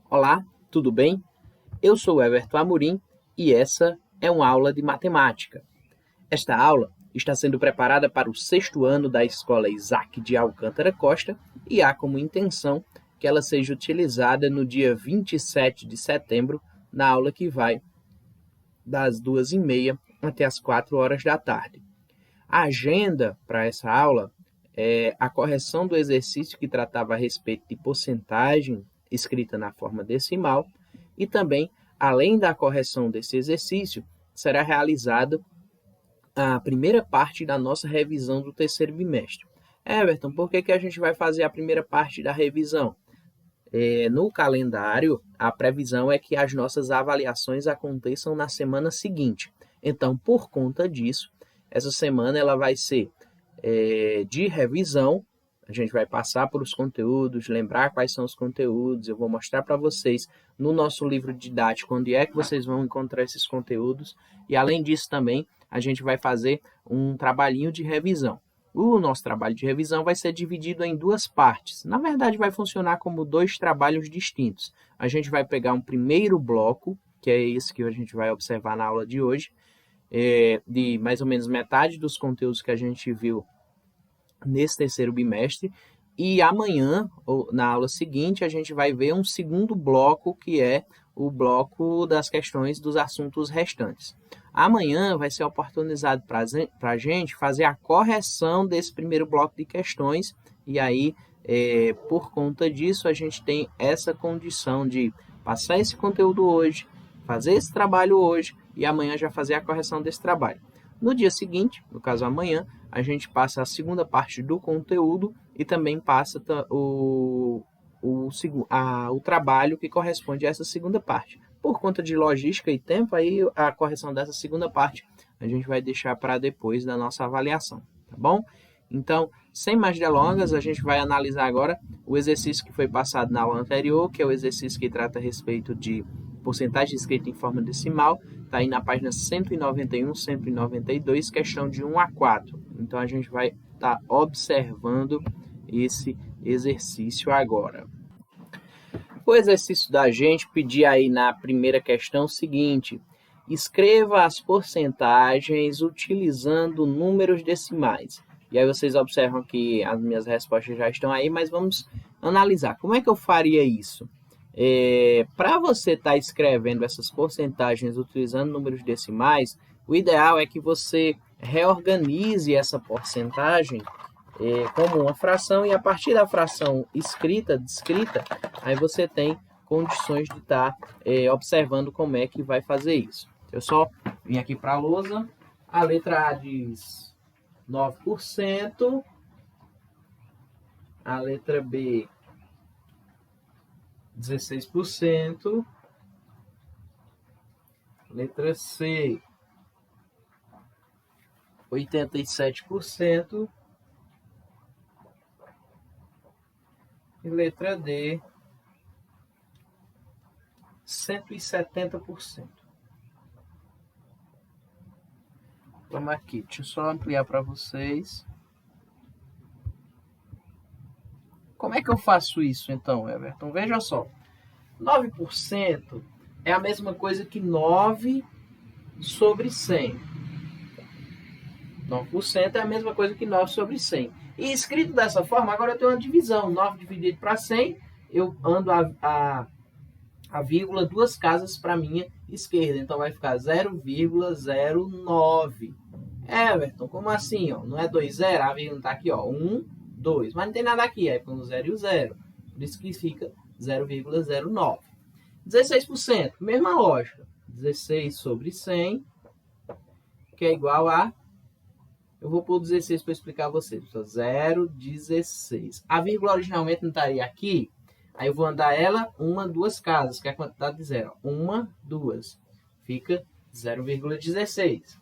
Olá, tudo bem? Eu sou Everton Amorim e essa é uma aula de matemática. Esta aula está sendo preparada para o sexto ano da Escola Isaac de Alcântara Costa e há como intenção que ela seja utilizada no dia 27 de setembro, na aula que vai das 2h30 até as 4 horas da tarde. A agenda para essa aula é a correção do exercício que tratava a respeito de porcentagem escrita na forma decimal e também, além da correção desse exercício, será realizada a primeira parte da nossa revisão do terceiro bimestre. Everton, por que a gente vai fazer a primeira parte da revisão? No calendário, a previsão é que as nossas avaliações aconteçam na semana seguinte. Então, por conta disso, essa semana ela vai ser de revisão. A gente vai passar por os conteúdos, lembrar quais são os conteúdos. Eu vou mostrar para vocês no nosso livro didático onde é que vocês vão encontrar esses conteúdos. E, além disso, também a gente vai fazer um trabalhinho de revisão. O nosso trabalho de revisão vai ser dividido em duas partes. Na verdade, vai funcionar como dois trabalhos distintos. A gente vai pegar um primeiro bloco, que é esse que a gente vai observar na aula de hoje, de mais ou menos metade dos conteúdos que a gente viu nesse terceiro bimestre. E amanhã, ou na aula seguinte, a gente vai ver um segundo bloco, que é o bloco das questões dos assuntos restantes. Amanhã vai ser oportunizado para a gente fazer a correção desse primeiro bloco de questões, e aí, por conta disso, a gente tem essa condição de passar esse conteúdo hoje, fazer esse trabalho hoje, e amanhã já fazer a correção desse trabalho. No dia seguinte, no caso amanhã, a gente passa a segunda parte do conteúdo e também passa o trabalho que corresponde a essa segunda parte. Por conta de logística e tempo, aí a correção dessa segunda parte a gente vai deixar para depois da nossa avaliação, tá bom? Então, sem mais delongas, a gente vai analisar agora o exercício que foi passado na aula anterior, que é o exercício que trata a respeito de porcentagem escrita em forma decimal. Está aí na página 191, 192, questão de 1 a 4. Então, a gente vai estar observando esse exercício agora. O exercício da gente pedia aí na primeira questão o seguinte: escreva as porcentagens utilizando números decimais. E aí vocês observam que as minhas respostas já estão aí, mas vamos analisar. Como é que eu faria isso? Para você estar escrevendo essas porcentagens utilizando números decimais, o ideal é que você reorganize essa porcentagem como uma fração, e a partir da fração descrita, aí você tem condições de estar observando como é que vai fazer isso. Eu só vim aqui para a lousa, a letra A diz 9%, a letra B 16%, letra C 87%, e letra D 170%. Vamos aqui, deixa eu só ampliar para vocês. Como é que eu faço isso então, Everton? Veja só, 9% é a mesma coisa que 9 sobre 100. 9% é a mesma coisa que 9 sobre 100. E escrito dessa forma, agora eu tenho uma divisão. 9 dividido para 100, eu ando a vírgula duas casas para a minha esquerda. Então vai ficar 0,09. Everton, como assim? Ó? Não é 2, 0? A vírgula está aqui, ó. 1, 2. Mas não tem nada aqui, aí põe o 0 e o 0. Por isso que fica 0,09. 16%, mesma lógica. 16 sobre 100, que é igual a... Eu vou pôr 16 para explicar a vocês. 0,16. A vírgula originalmente não estaria aqui. Aí eu vou andar ela duas casas, que é a quantidade de 0. 1, 2. Fica 0,16.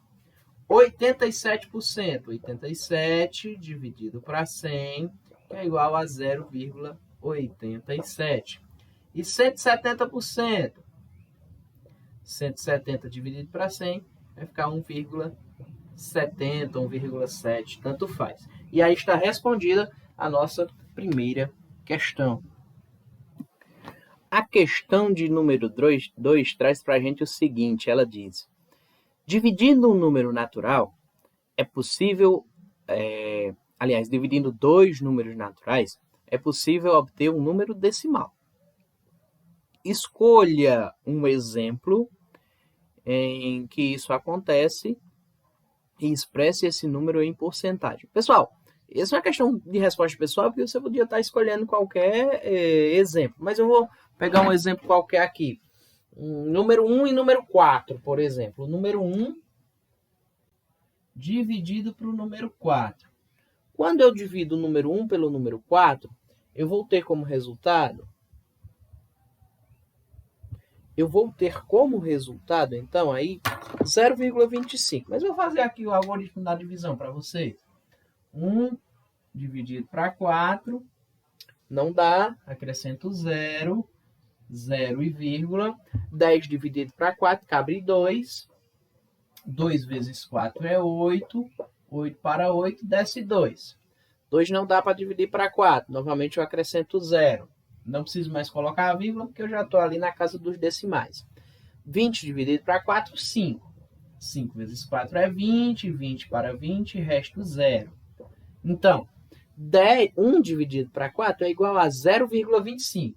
87%. 87 dividido para 100 é igual a 0,87. E 170%. 170 dividido para 100 vai ficar 1,70, 1,7, tanto faz. E aí está respondida a nossa primeira questão. A questão de número 2 traz para a gente o seguinte, ela diz: dividindo um número natural, é possível, dividindo dois números naturais, é possível obter um número decimal. Escolha um exemplo em que isso acontece e expresse esse número em porcentagem. Pessoal, essa é uma questão de resposta pessoal, porque você podia estar escolhendo qualquer exemplo, mas eu vou pegar um exemplo qualquer aqui. Número 1 e número 4, por exemplo. O número 1 dividido para o número 4. Quando eu divido o número 1 pelo número 4, eu vou ter como resultado, então, aí 0,25. Mas eu vou fazer aqui o algoritmo da divisão para vocês. 1 dividido para 4, não dá, acrescento 0, 0 e vírgula. 10 dividido para 4, cabe 2. 2 vezes 4 é 8. 8 para 8, desce 2. 2 não dá para dividir para 4. Novamente eu acrescento 0. Não preciso mais colocar a vírgula, porque eu já estou ali na casa dos decimais. 20 dividido para 4, 5. 5 vezes 4 é 20. 20 para 20, resto 0. Então, 1 dividido para 4 é igual a 0,25.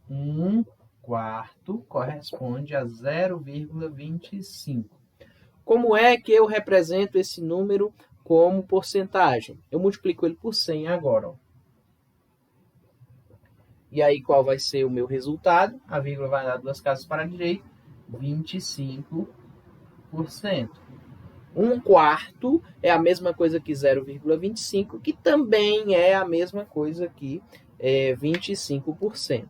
1 quarto corresponde a 0,25. Como é que eu represento esse número como porcentagem? Eu multiplico ele por 100 agora. Ó. E aí, qual vai ser o meu resultado? A vírgula vai dar 2 casas para a direita, 25%. 1 quarto é a mesma coisa que 0,25, que também é a mesma coisa que 25%.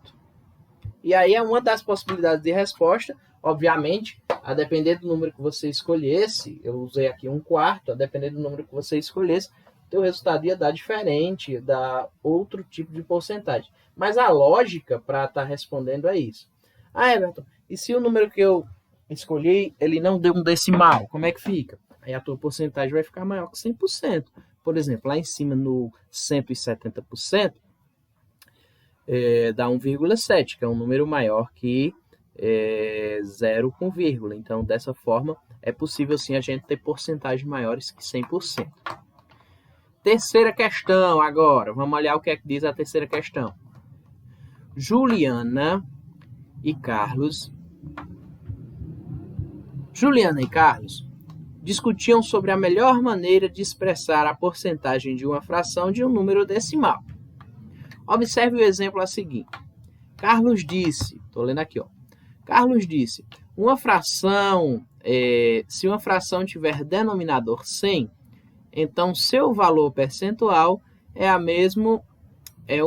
E aí é uma das possibilidades de resposta. Obviamente, a depender do número que você escolhesse, eu usei aqui 1 quarto, a depender do número que você escolhesse, o resultado ia dar diferente, dar outro tipo de porcentagem. Mas a lógica para estar respondendo é isso. Ah, Everton, e se o número que eu escolhi, ele não deu um decimal, como é que fica? Aí a tua porcentagem vai ficar maior que 100%. Por exemplo, lá em cima no 170%, dá 1,7, que é um número maior que 0 com vírgula. Então, dessa forma, é possível sim a gente ter porcentagens maiores que 100%. Terceira questão agora. Vamos olhar o que é que diz a terceira questão. Juliana e Carlos discutiam sobre a melhor maneira de expressar a porcentagem de uma fração de um número decimal. Observe o exemplo a seguir. Carlos disse, estou lendo aqui, ó. Carlos disse, se uma fração tiver denominador 100, então seu valor percentual é o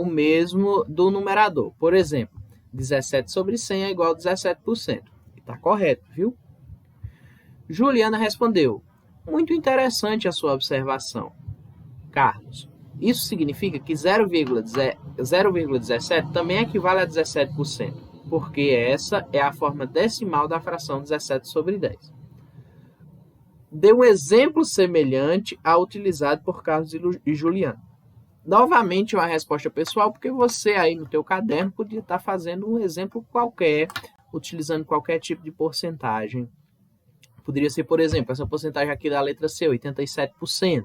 mesmo do numerador. Por exemplo, 17 sobre 100 é igual a 17%. Está correto, viu? Juliana respondeu, muito interessante a sua observação. Carlos, isso significa que 0,17 também equivale a 17%, porque essa é a forma decimal da fração 17 sobre 10. Dê um exemplo semelhante ao utilizado por Carlos e Juliana. Novamente, uma resposta pessoal, porque você aí no teu caderno podia estar fazendo um exemplo qualquer, utilizando qualquer tipo de porcentagem. Poderia ser, por exemplo, essa porcentagem aqui da letra C, 87%.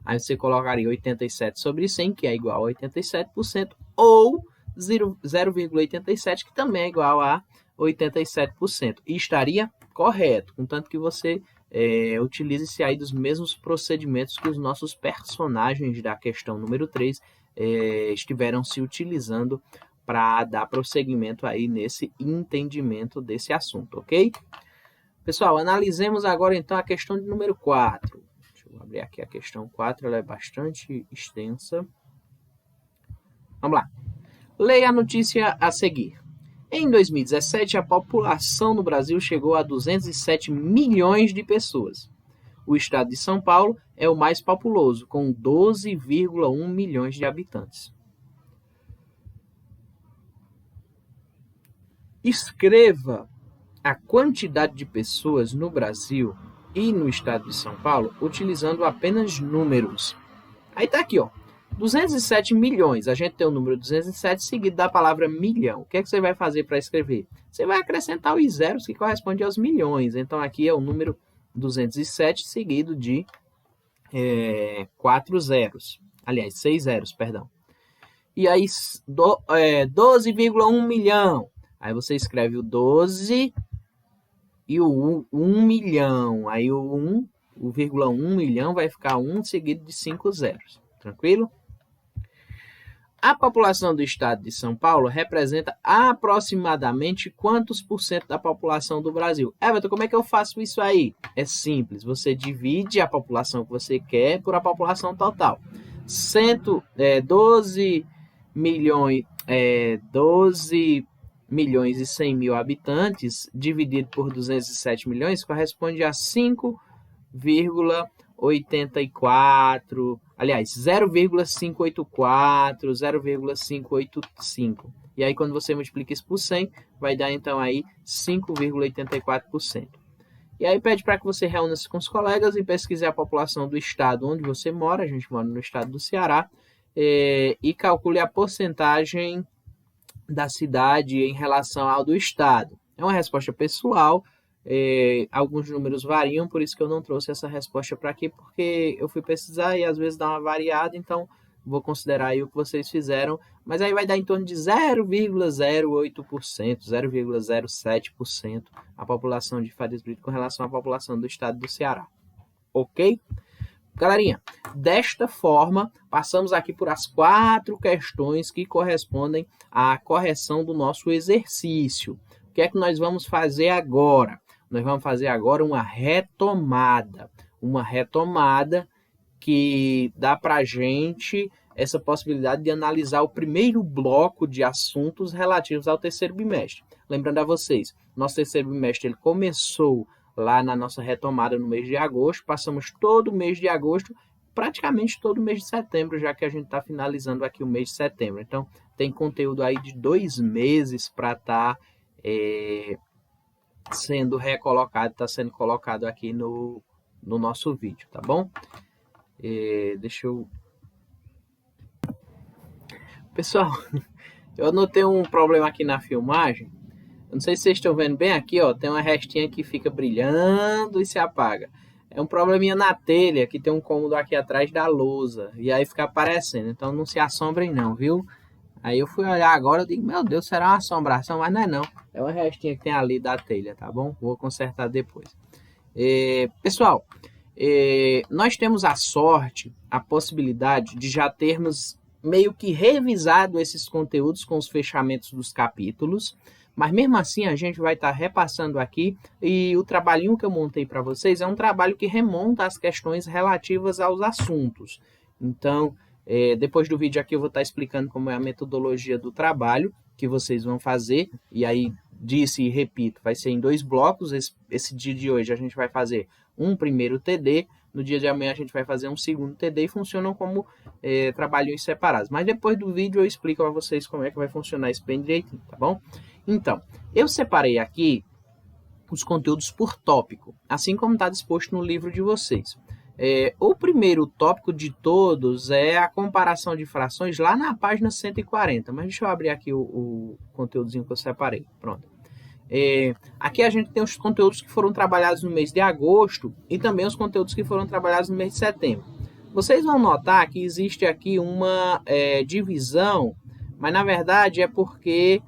Aí você colocaria 87 sobre 100, que é igual a 87%, ou 0,87, que também é igual a 87%. E estaria correto, contanto que você utilize-se aí dos mesmos procedimentos que os nossos personagens da questão número 3 estiveram se utilizando para dar prosseguimento aí nesse entendimento desse assunto, ok? Pessoal, analisemos agora então a questão de número 4. Deixa eu abrir aqui a questão 4, ela é bastante extensa. Vamos lá. Leia a notícia a seguir. Em 2017, a população no Brasil chegou a 207 milhões de pessoas. O estado de São Paulo é o mais populoso, com 12,1 milhões de habitantes. Escreva a quantidade de pessoas no Brasil e no estado de São Paulo utilizando apenas números. Aí tá aqui, ó. 207 milhões. A gente tem o número 207 seguido da palavra milhão. O que é que você vai fazer para escrever? Você vai acrescentar os zeros que correspondem aos milhões. Então, aqui é o número 207 seguido de 4 zeros. Aliás, 6 zeros, perdão. E aí, 12,1 milhão. Aí você escreve o 12 e o 1 milhão. Aí o 1,1 milhão vai ficar 1 seguido de 5 zeros. Tranquilo? A população do estado de São Paulo representa aproximadamente quantos por cento da população do Brasil? Everton, como é que eu faço isso aí? É simples, você divide a população que você quer por a população total. 12 milhões, 12 milhões e 100 mil habitantes dividido por 207 milhões corresponde a 5,84, aliás, 0,584, 0,585. E aí, quando você multiplica isso por 100, vai dar, então, aí 5,84%. E aí, pede para que você reúna-se com os colegas e pesquise a população do estado onde você mora, a gente mora no estado do Ceará, e calcule a porcentagem da cidade em relação ao do estado. É uma resposta pessoal, alguns números variam, por isso que eu não trouxe essa resposta para aqui, porque eu fui pesquisar e às vezes dá uma variada, então vou considerar aí o que vocês fizeram, mas aí vai dar em torno de 0,08%, 0,07% a população de Farias Brito com relação à população do estado do Ceará. Ok? Galerinha, desta forma, passamos aqui por as 4 questões que correspondem à correção do nosso exercício. O que é que nós vamos fazer agora? Nós vamos fazer agora uma retomada que dá para a gente essa possibilidade de analisar o primeiro bloco de assuntos relativos ao terceiro bimestre. Lembrando a vocês, nosso terceiro bimestre ele começou lá na nossa retomada no mês de agosto, passamos todo o mês de agosto, praticamente todo o mês de setembro, já que a gente está finalizando aqui o mês de setembro. Então, tem conteúdo aí de 2 meses para estar sendo recolocado, está sendo colocado aqui no nosso vídeo, tá bom? Deixa eu... Pessoal, eu notei um problema aqui na filmagem. Eu não sei se vocês estão vendo bem aqui, ó, tem uma restinha que fica brilhando e se apaga. É um probleminha na telha, que tem um cômodo aqui atrás da lousa, e aí fica aparecendo, então não se assombrem não, viu? Aí eu fui olhar agora, eu digo, meu Deus, será uma assombração? Mas não é não, é uma restinha que tem ali da telha, tá bom? Vou consertar depois. Pessoal, nós temos a sorte, a possibilidade de já termos meio que revisado esses conteúdos com os fechamentos dos capítulos, mas mesmo assim a gente vai estar repassando aqui e o trabalhinho que eu montei para vocês é um trabalho que remonta às questões relativas aos assuntos. Então, depois do vídeo aqui eu vou estar explicando como é a metodologia do trabalho que vocês vão fazer. E aí, disse e repito, vai ser em 2 blocos. Esse dia de hoje a gente vai fazer um primeiro TD, no dia de amanhã a gente vai fazer um segundo TD e funcionam como trabalhos separados. Mas depois do vídeo eu explico a vocês como é que vai funcionar isso bem direitinho, tá bom? Então, eu separei aqui os conteúdos por tópico, assim como está disposto no livro de vocês. O primeiro tópico de todos é a comparação de frações lá na página 140, mas deixa eu abrir aqui o conteúdozinho que eu separei. Pronto. Aqui a gente tem os conteúdos que foram trabalhados no mês de agosto e também os conteúdos que foram trabalhados no mês de setembro. Vocês vão notar que existe aqui uma divisão, mas na verdade é porque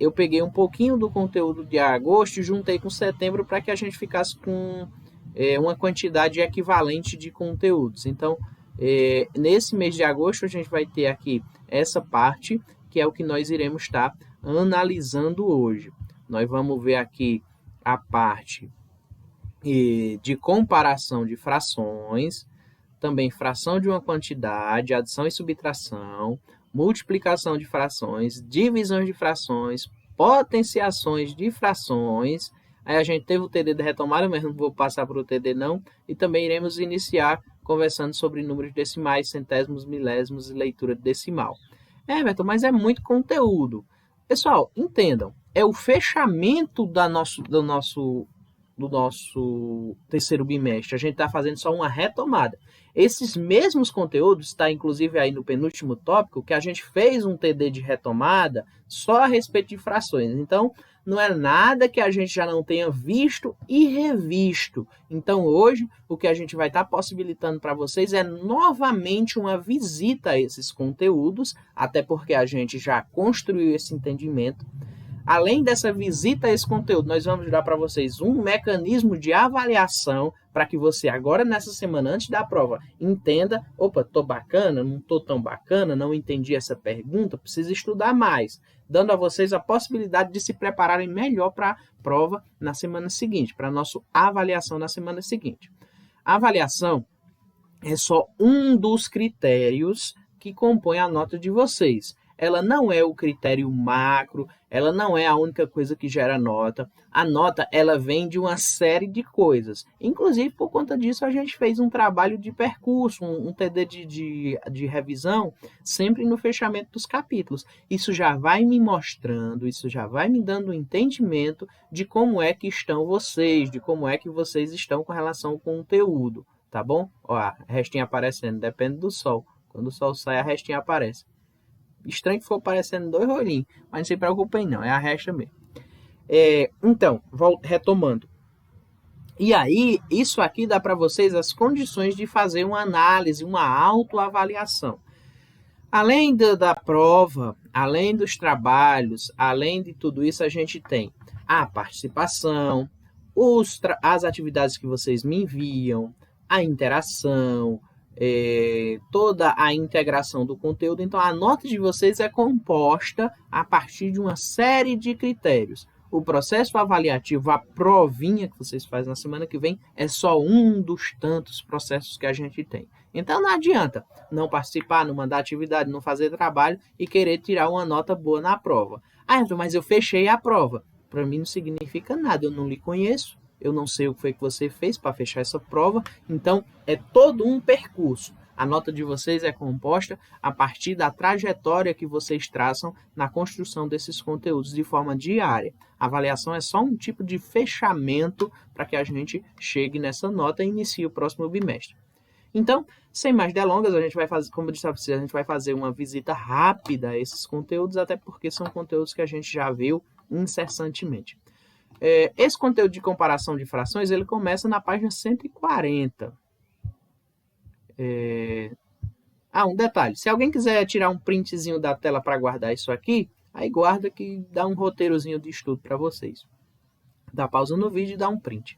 eu peguei um pouquinho do conteúdo de agosto e juntei com setembro para que a gente ficasse com uma quantidade equivalente de conteúdos. Então, nesse mês de agosto, a gente vai ter aqui essa parte, que é o que nós iremos estar analisando hoje. Nós vamos ver aqui a parte de comparação de frações, também fração de uma quantidade, adição e subtração, multiplicação de frações, divisões de frações, potenciações de frações. Aí a gente teve o TD de retomada, mas não vou passar para o TD não. E também iremos iniciar conversando sobre números decimais, centésimos, milésimos e leitura de decimal. Everton, mas é muito conteúdo. Pessoal, entendam, é o fechamento do nosso terceiro bimestre. A gente está fazendo só uma retomada. Esses mesmos conteúdos, está inclusive aí no penúltimo tópico, que a gente fez um TD de retomada só a respeito de frações. Então, não é nada que a gente já não tenha visto e revisto. Então, hoje, o que a gente vai estar possibilitando para vocês é novamente uma visita a esses conteúdos, até porque a gente já construiu esse entendimento. Além dessa visita a esse conteúdo, nós vamos dar para vocês um mecanismo de avaliação para que você agora, nessa semana, antes da prova, entenda, opa, estou bacana, não estou tão bacana, não entendi essa pergunta, preciso estudar mais, dando a vocês a possibilidade de se prepararem melhor para a prova na semana seguinte, para a nossa avaliação na semana seguinte. A avaliação é só um dos critérios que compõe a nota de vocês. Ela não é o critério macro, ela não é a única coisa que gera nota. A nota, ela vem de uma série de coisas. Inclusive, por conta disso, a gente fez um trabalho de percurso, um TD de revisão, sempre no fechamento dos capítulos. Isso já vai me mostrando, isso já vai me dando um entendimento de como é que estão vocês, de como é que vocês estão com relação ao conteúdo, tá bom? Ó, a restinha aparecendo, depende do sol. Quando o sol sai, a restinha aparece. Estranho que for aparecendo 2 rolinhos, mas não se preocupem não, é a resta mesmo. Então, retomando. E aí, isso aqui dá para vocês as condições de fazer uma análise, uma autoavaliação. Além da prova, além dos trabalhos, além de tudo isso, a gente tem a participação, as atividades que vocês me enviam, a interação, toda a integração do conteúdo. Então, a nota de vocês é composta a partir de uma série de critérios. O processo avaliativo, a provinha que vocês fazem na semana que vem, é só um dos tantos processos que a gente tem. Então, não adianta não participar, não mandar atividade, não fazer trabalho e querer tirar uma nota boa na prova. Mas eu fechei a prova. Para mim não significa nada, eu não lhe conheço. Eu não sei o que foi que você fez para fechar essa prova, então é todo um percurso. A nota de vocês é composta a partir da trajetória que vocês traçam na construção desses conteúdos de forma diária. A avaliação é só um tipo de fechamento para que a gente chegue nessa nota e inicie o próximo bimestre. Então, sem mais delongas, a gente vai fazer, como eu disse a vocês, a gente vai fazer uma visita rápida a esses conteúdos, até porque são conteúdos que a gente já viu incessantemente. Esse conteúdo de comparação de frações, ele começa na página 140. Um detalhe, se alguém quiser tirar um printzinho da tela para guardar isso aqui, aí guarda que dá um roteirozinho de estudo para vocês. Dá pausa no vídeo e dá um print.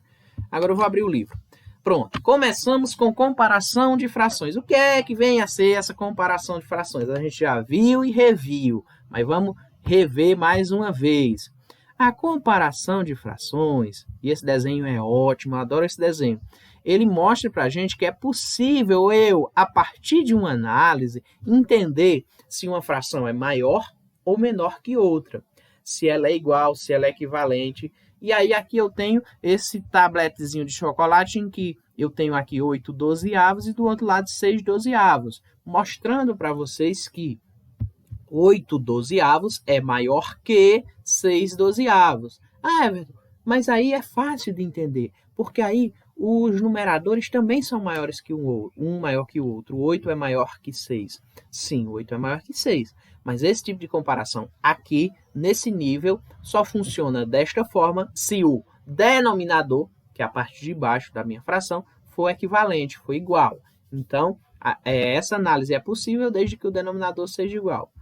Agora eu vou abrir o livro. Pronto, começamos com comparação de frações. O que é que vem a ser essa comparação de frações? A gente já viu e reviu, mas vamos rever mais uma vez. A comparação de frações, e esse desenho é ótimo, eu adoro esse desenho, ele mostra para a gente que é possível eu, a partir de uma análise, entender se uma fração é maior ou menor que outra, se ela é igual, se ela é equivalente. E aí aqui eu tenho esse tabletezinho de chocolate em que eu tenho aqui 8 dozeavos e do outro lado 6 dozeavos, mostrando para vocês que 8 dozeavos é maior que 6 dozeavos. Everton, mas aí é fácil de entender, porque aí os numeradores também são maiores que um maior que o outro. 8 é maior que 6. Sim, 8 é maior que 6. Mas esse tipo de comparação aqui, nesse nível, só funciona desta forma se o denominador, que é a parte de baixo da minha fração, for equivalente, for igual. Então, essa análise é possível desde que o denominador seja igual.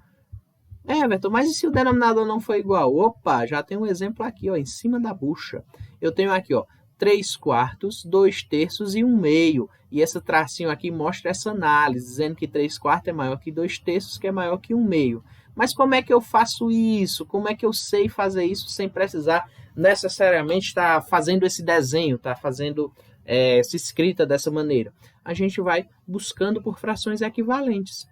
Everton, mas e se o denominador não for igual? Opa, já tem um exemplo aqui, ó, em cima da bucha. Eu tenho aqui, ó, 3/4, 2/3 e 1/2. E esse tracinho aqui mostra essa análise, dizendo que 3/4 é maior que 2/3, que é maior que 1/2. Mas como é que eu faço isso? Como é que eu sei fazer isso sem precisar necessariamente estar fazendo esse desenho, estar fazendo essa escrita dessa maneira? A gente vai buscando por frações equivalentes.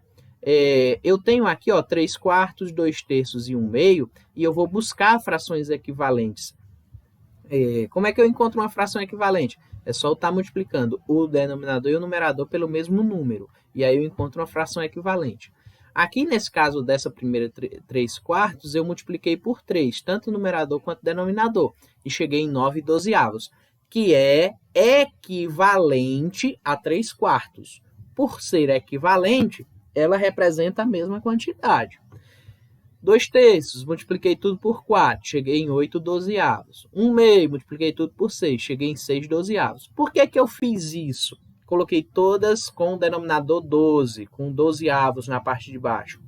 Eu tenho aqui, ó, 3/4, 2/3 e 1/2, e eu vou buscar frações equivalentes. Como é que eu encontro uma fração equivalente? É só eu estar multiplicando o denominador e o numerador pelo mesmo número, e aí eu encontro uma fração equivalente. Aqui, nesse caso dessa primeira 3/4, eu multipliquei por 3, tanto o numerador quanto o denominador, e cheguei em 9 dozeavos, que é equivalente a 3/4. Por ser equivalente, ela representa a mesma quantidade. 2/3, multipliquei tudo por 4, cheguei em 8/12. 1/2, multipliquei tudo por 6, cheguei em 6/12. Por que eu fiz isso? Coloquei todas com o denominador 12, com 12avos na parte de baixo.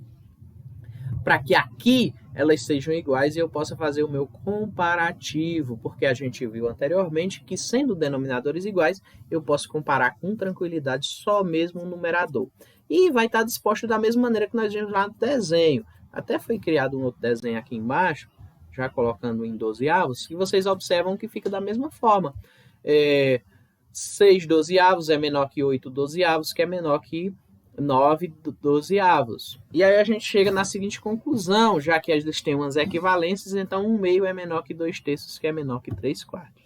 Para que aqui elas sejam iguais e eu possa fazer o meu comparativo, porque a gente viu anteriormente que, sendo denominadores iguais, eu posso comparar com tranquilidade só mesmo o numerador. E vai estar disposto da mesma maneira que nós vimos lá no desenho. Até foi criado um outro desenho aqui embaixo, já colocando em 12avos, e vocês observam que fica da mesma forma. 6/12 é menor que 8/12, que é menor que 9/12. E aí a gente chega na seguinte conclusão, já que eles têm umas equivalências, então 1/2 é menor que 2/3, que é menor que 3/4.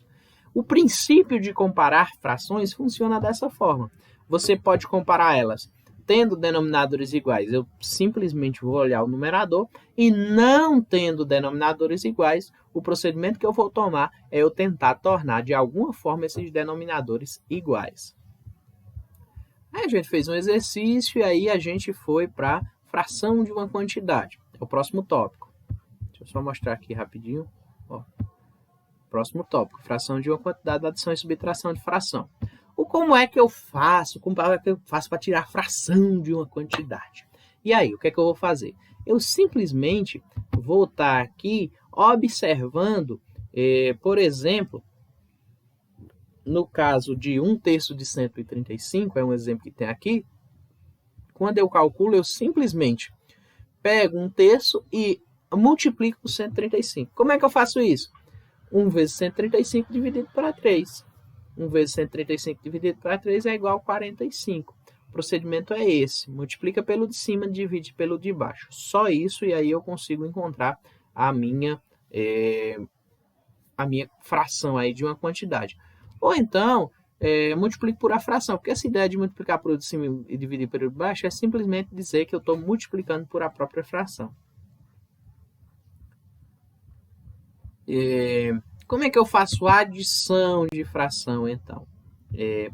O princípio de comparar frações funciona dessa forma. Você pode comparar elas tendo denominadores iguais. Eu simplesmente vou olhar o numerador, e não tendo denominadores iguais, o procedimento que eu vou tomar é eu tentar tornar de alguma forma esses denominadores iguais. Aí a gente fez um exercício e aí a gente foi para fração de uma quantidade. É o próximo tópico. Deixa eu só mostrar aqui rapidinho. Ó. Próximo tópico, fração de uma quantidade, adição e subtração de fração. Como é que eu faço? Como é que eu faço para tirar a fração de uma quantidade? E aí, o que é que eu vou fazer? Eu simplesmente vou estar aqui observando, por exemplo, no caso de 1/3 de 135, é um exemplo que tem aqui, quando eu calculo, eu simplesmente pego 1/3 e multiplico por 135. Como é que eu faço isso? 1 vezes 135 dividido para 3. 1 vezes 135 dividido para 3 é igual a 45. O procedimento é esse. Multiplica pelo de cima, divide pelo de baixo. Só isso, e aí eu consigo encontrar a minha fração aí de uma quantidade. Ou então, multiplico por a fração, porque essa ideia de multiplicar por o de cima e dividir pelo de baixo é simplesmente dizer que eu estou multiplicando por a própria fração. Como é que eu faço a adição de fração, então?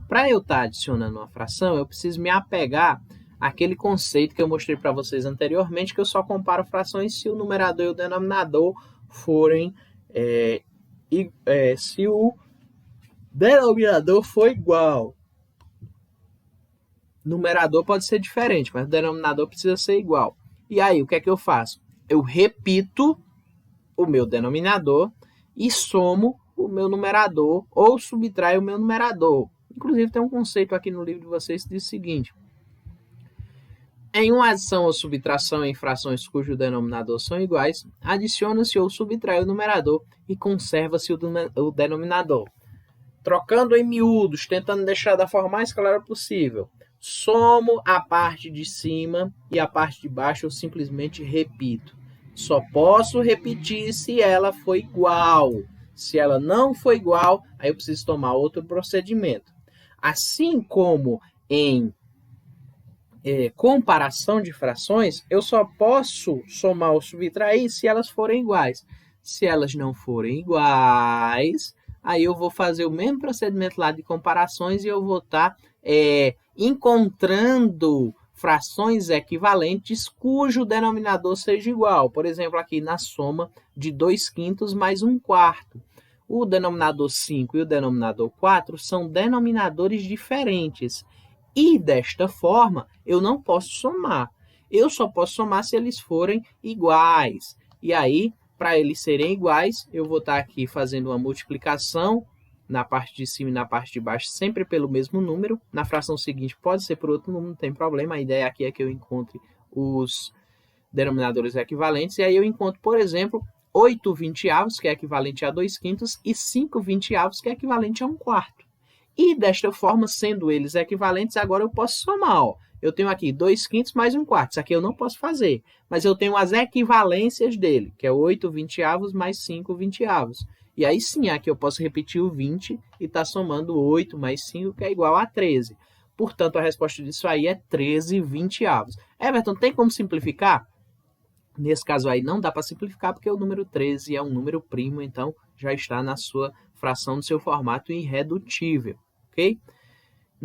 Para eu estar adicionando uma fração, eu preciso me apegar àquele conceito que eu mostrei para vocês anteriormente, que eu só comparo frações se o numerador e o denominador forem... se o denominador for igual. O numerador pode ser diferente, mas o denominador precisa ser igual. E aí, o que é que eu faço? Eu repito o meu denominador e somo o meu numerador ou subtraio o meu numerador. Inclusive, tem um conceito aqui no livro de vocês que diz o seguinte: em uma adição ou subtração em frações cujo denominador são iguais, adiciona-se ou subtrai o numerador e conserva-se o denominador. Trocando em miúdos, tentando deixar da forma mais clara possível, somo a parte de cima e a parte de baixo eu simplesmente repito. Só posso repetir se ela for igual. Se ela não for igual, aí eu preciso tomar outro procedimento. Assim como em comparação de frações, eu só posso somar ou subtrair se elas forem iguais. Se elas não forem iguais, aí eu vou fazer o mesmo procedimento lá de comparações e eu vou estar encontrando frações equivalentes cujo denominador seja igual. Por exemplo, aqui na soma de 2/5 mais 1/4. O denominador 5 e o denominador 4 são denominadores diferentes. E, desta forma, eu não posso somar. Eu só posso somar se eles forem iguais. E aí, para eles serem iguais, eu vou estar aqui fazendo uma multiplicação na parte de cima e na parte de baixo, sempre pelo mesmo número. Na fração seguinte pode ser por outro número, não tem problema. A ideia aqui é que eu encontre os denominadores equivalentes. E aí eu encontro, por exemplo, 8/20, que é equivalente a 2/5, e 5/20, que é equivalente a 1/4. E desta forma, sendo eles equivalentes, agora eu posso somar. Eu tenho aqui 2/5 mais 1/4. Isso aqui eu não posso fazer. Mas eu tenho as equivalências dele, que é 8/20 mais 5/20. E aí sim, aqui eu posso repetir o 20 e estar somando 8 mais 5, que é igual a 13. Portanto, a resposta disso aí é 13/20. Everton, tem como simplificar? Nesse caso aí não dá para simplificar, porque o número 13 é um número primo, então já está na sua fração, no seu formato irredutível, ok?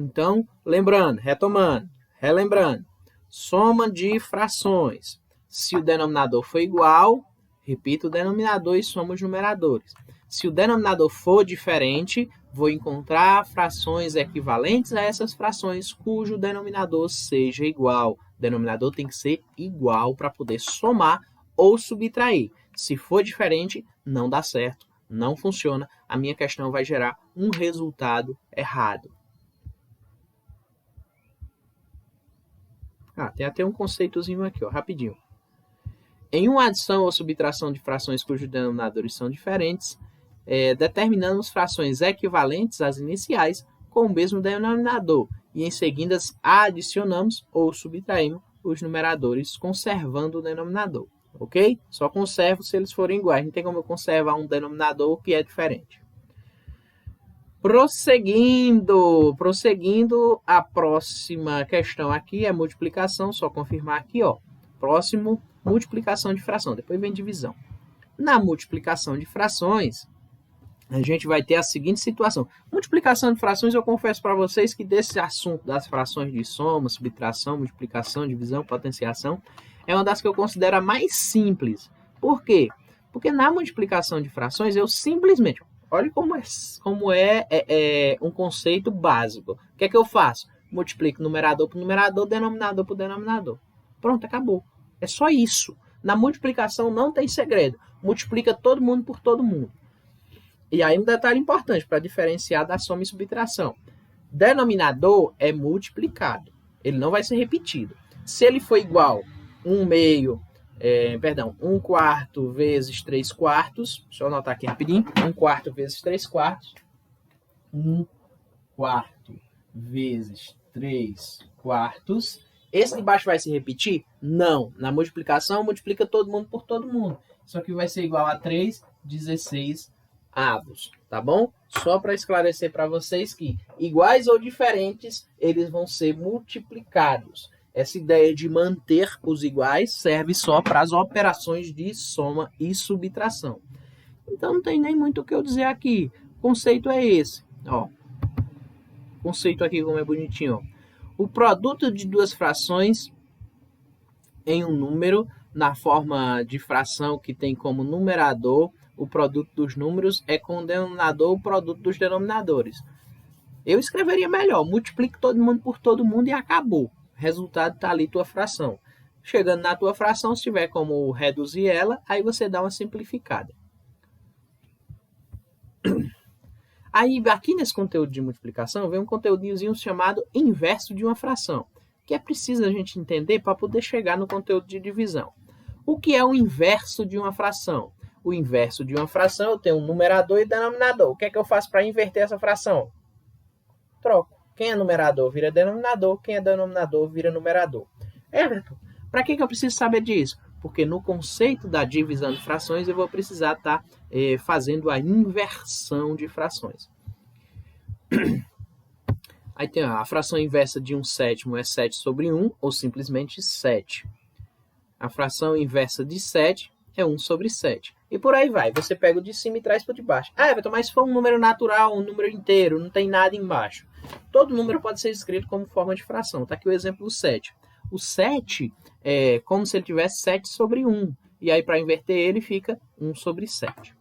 Então, lembrando, retomando, relembrando, soma de frações. Se o denominador for igual, repito o denominador e soma os numeradores. Se o denominador for diferente, vou encontrar frações equivalentes a essas frações cujo denominador seja igual. O denominador tem que ser igual para poder somar ou subtrair. Se for diferente, não dá certo, não funciona. A minha questão vai gerar um resultado errado. Tem até um conceitozinho aqui, rapidinho. Em uma adição ou subtração de frações cujos denominadores são diferentes, determinamos frações equivalentes às iniciais com o mesmo denominador e em seguida adicionamos ou subtraímos os numeradores conservando o denominador, ok? Só conservo se eles forem iguais, não tem como eu conservar um denominador que é diferente. Prosseguindo, a próxima questão aqui é multiplicação, só confirmar aqui, próximo, multiplicação de fração, depois vem divisão. Na multiplicação de frações, a gente vai ter a seguinte situação. Multiplicação de frações, eu confesso para vocês que desse assunto das frações de soma, subtração, multiplicação, divisão, potenciação, é uma das que eu considero a mais simples. Por quê? Porque na multiplicação de frações, eu simplesmente... Olha como é um conceito básico. O que é que eu faço? Multiplico numerador por numerador, denominador por denominador. Pronto, acabou. É só isso. Na multiplicação não tem segredo. Multiplica todo mundo por todo mundo. E aí um detalhe importante para diferenciar da soma e subtração. Denominador é multiplicado. Ele não vai ser repetido. Se ele for igual 1 quarto vezes 3 quartos. Deixa eu anotar aqui rapidinho. 1 quarto vezes 3 quartos. 1 quarto vezes 3 quartos. Esse de baixo vai se repetir? Não. Na multiplicação, multiplica todo mundo por todo mundo. Isso aqui vai ser igual a 3,16 avos. Tá bom? Só para esclarecer para vocês que iguais ou diferentes, eles vão ser multiplicados. Essa ideia de manter os iguais serve só para as operações de soma e subtração. Então não tem nem muito o que eu dizer aqui. O conceito é esse. O conceito aqui como é bonitinho. O produto de duas frações em um número, na forma de fração que tem como numerador o produto dos números, é com o denominador o produto dos denominadores. Eu escreveria melhor. Multiplique todo mundo por todo mundo e acabou. Resultado está ali tua fração. Chegando na tua fração, se tiver como reduzir ela, aí você dá uma simplificada. Aí, aqui nesse conteúdo de multiplicação, vem um conteúdozinho chamado inverso de uma fração, que é preciso a gente entender para poder chegar no conteúdo de divisão. O que é o inverso de uma fração? O inverso de uma fração, eu tenho um numerador e denominador. O que é que eu faço para inverter essa fração? Troco. Quem é numerador vira denominador, quem é denominador vira numerador. Everton, para que eu preciso saber disso? Porque no conceito da divisão de frações eu vou precisar estar fazendo a inversão de frações. Aí tem a fração inversa de 1/7 é 7 sobre 1, ou simplesmente 7. A fração inversa de 7 é 1 sobre 7. E por aí vai. Você pega o de cima e traz para o de baixo. Everton, mas se for um número natural, um número inteiro, não tem nada embaixo. Todo número pode ser escrito como forma de fração. Está aqui o exemplo do 7. O 7 é como se ele tivesse 7 sobre 1. E aí, para inverter ele, fica 1 sobre 7.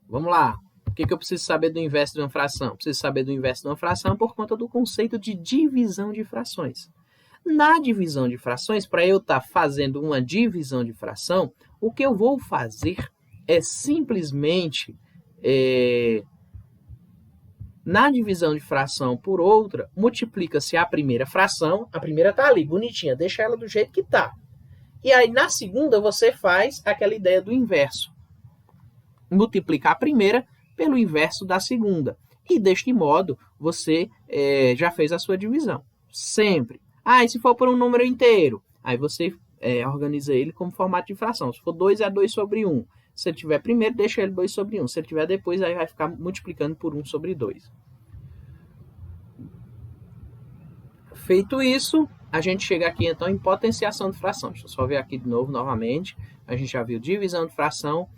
Vamos lá. O que eu preciso saber do inverso de uma fração? Preciso saber do inverso de uma fração por conta do conceito de divisão de frações. Na divisão de frações, para eu estar fazendo uma divisão de fração, o que eu vou fazer é simplesmente... Na divisão de fração por outra, multiplica-se a primeira fração. A primeira está ali, bonitinha, deixa ela do jeito que está. E aí, na segunda, você faz aquela ideia do inverso. Multiplica a primeira pelo inverso da segunda. E, deste modo, você já fez a sua divisão. Sempre. E se for por um número inteiro? Aí você organiza ele como formato de fração. Se for 2, é 2 sobre 1. Se ele tiver primeiro, deixa ele 2 sobre 1. Se ele tiver depois, aí vai ficar multiplicando por 1 sobre 2. Feito isso, a gente chega aqui, então, em potenciação de fração. Deixa eu só ver aqui de novo, novamente. A gente já viu divisão de fração.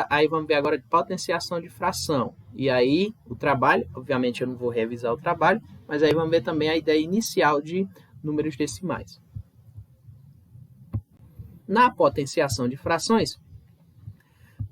Aí vamos ver agora de potenciação de fração. E aí o trabalho, obviamente eu não vou revisar o trabalho, mas aí vamos ver também a ideia inicial de números decimais. Na potenciação de frações,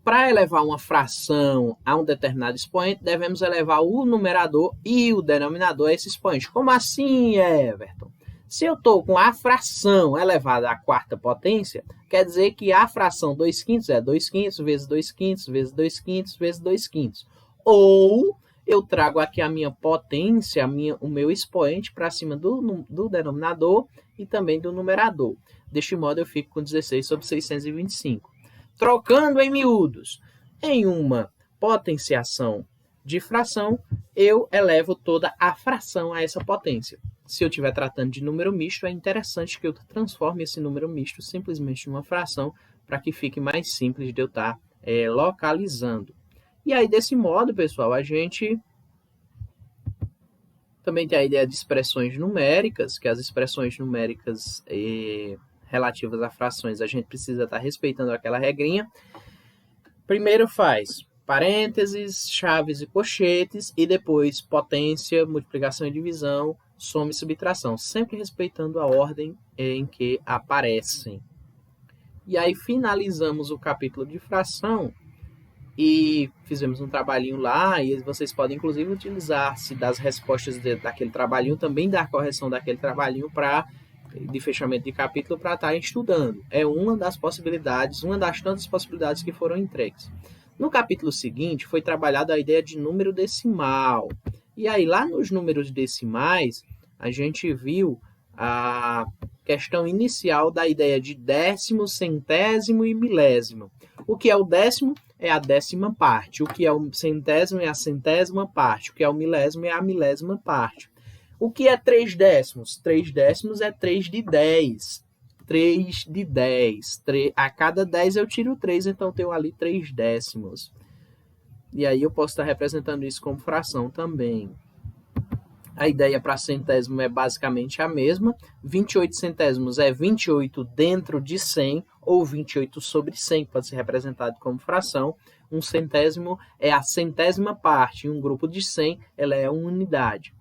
para elevar uma fração a um determinado expoente, devemos elevar o numerador e o denominador a esse expoente. Como assim, Everton? Se eu estou com a fração elevada à quarta potência, quer dizer que a fração 2/5 é 2/5 vezes 2/5 vezes 2/5 vezes 2/5. Ou eu trago aqui a minha potência, o meu expoente para cima do denominador e também do numerador. Deste modo, eu fico com 16 sobre 625. Trocando em miúdos, em uma potenciação de fração, eu elevo toda a fração a essa potência. Se eu estiver tratando de número misto, é interessante que eu transforme esse número misto simplesmente em uma fração para que fique mais simples de eu estar localizando. E aí, desse modo, pessoal, a gente também tem a ideia de expressões numéricas, que as expressões numéricas relativas a frações, a gente precisa estar respeitando aquela regrinha. Primeiro faz parênteses, chaves e colchetes, e depois potência, multiplicação e divisão, soma e subtração, sempre respeitando a ordem em que aparecem. E aí finalizamos o capítulo de fração e fizemos um trabalhinho lá, e vocês podem inclusive utilizar-se das respostas daquele trabalhinho, também da correção daquele trabalhinho de fechamento de capítulo para estarem estudando. É uma das possibilidades, uma das tantas possibilidades que foram entregues. No capítulo seguinte, foi trabalhada a ideia de número decimal. E aí, lá nos números decimais, a gente viu a questão inicial da ideia de décimo, centésimo e milésimo. O que é o décimo? É a décima parte. O que é o centésimo é a centésima parte. O que é o milésimo é a milésima parte. O que é 3 décimos? 3 décimos é 3 de 10. 3 de 10. A cada 10 eu tiro 3, então eu tenho ali 3 décimos. E aí eu posso estar representando isso como fração também. A ideia para centésimo é basicamente a mesma. 28 centésimos é 28 dentro de 100, ou 28 sobre 100, pode ser representado como fração. Um centésimo é a centésima parte. Em um grupo de 100, ela é uma unidade.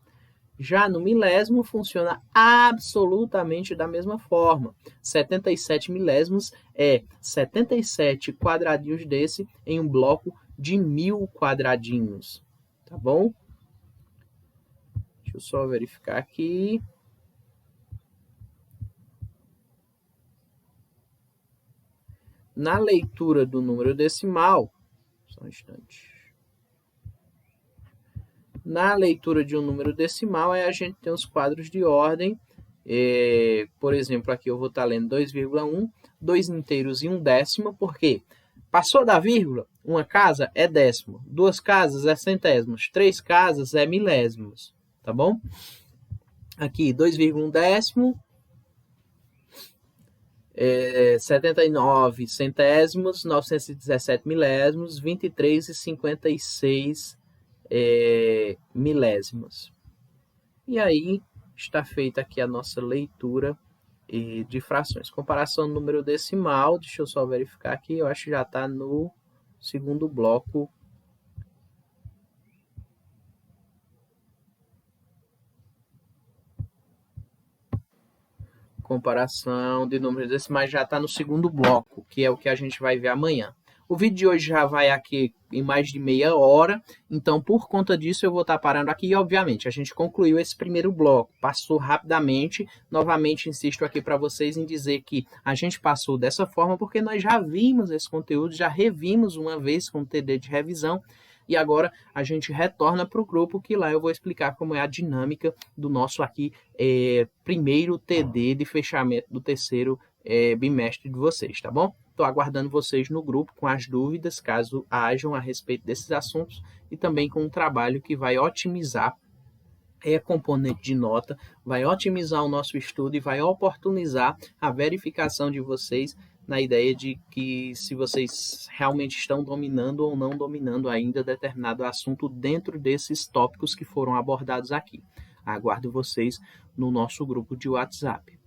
Já no milésimo, funciona absolutamente da mesma forma. 77 milésimos é 77 quadradinhos desse em um bloco de 1000 quadradinhos. Tá bom? Deixa eu só verificar aqui. Na leitura do número decimal, só um instante. Na leitura de um número decimal, a gente tem os quadros de ordem. Por exemplo, aqui eu vou estar lendo 2,1, 2 inteiros e 1 décimo, porque passou da vírgula, uma casa é décimo, 2 casas é centésimos, 3 casas é milésimos, tá bom? Aqui, 2,1 décimo, 79 centésimos, 917 milésimos, 23 e 56 milésimos. E aí está feita aqui a nossa leitura de frações. Comparação do número decimal, deixa eu só verificar aqui, eu acho que já está no segundo bloco. Comparação de números decimais já está no segundo bloco, que é o que a gente vai ver amanhã. O vídeo de hoje já vai aqui em mais de meia hora, então por conta disso eu vou estar parando aqui e obviamente a gente concluiu esse primeiro bloco, passou rapidamente, novamente insisto aqui para vocês em dizer que a gente passou dessa forma porque nós já vimos esse conteúdo, já revimos uma vez com o TD de revisão e agora a gente retorna para o grupo que lá eu vou explicar como é a dinâmica do nosso aqui primeiro TD de fechamento do terceiro bimestre de vocês, tá bom? Estou aguardando vocês no grupo com as dúvidas, caso hajam a respeito desses assuntos, e também com um trabalho que vai otimizar a componente de nota, vai otimizar o nosso estudo e vai oportunizar a verificação de vocês na ideia de que se vocês realmente estão dominando ou não dominando ainda determinado assunto dentro desses tópicos que foram abordados aqui. Aguardo vocês no nosso grupo de WhatsApp.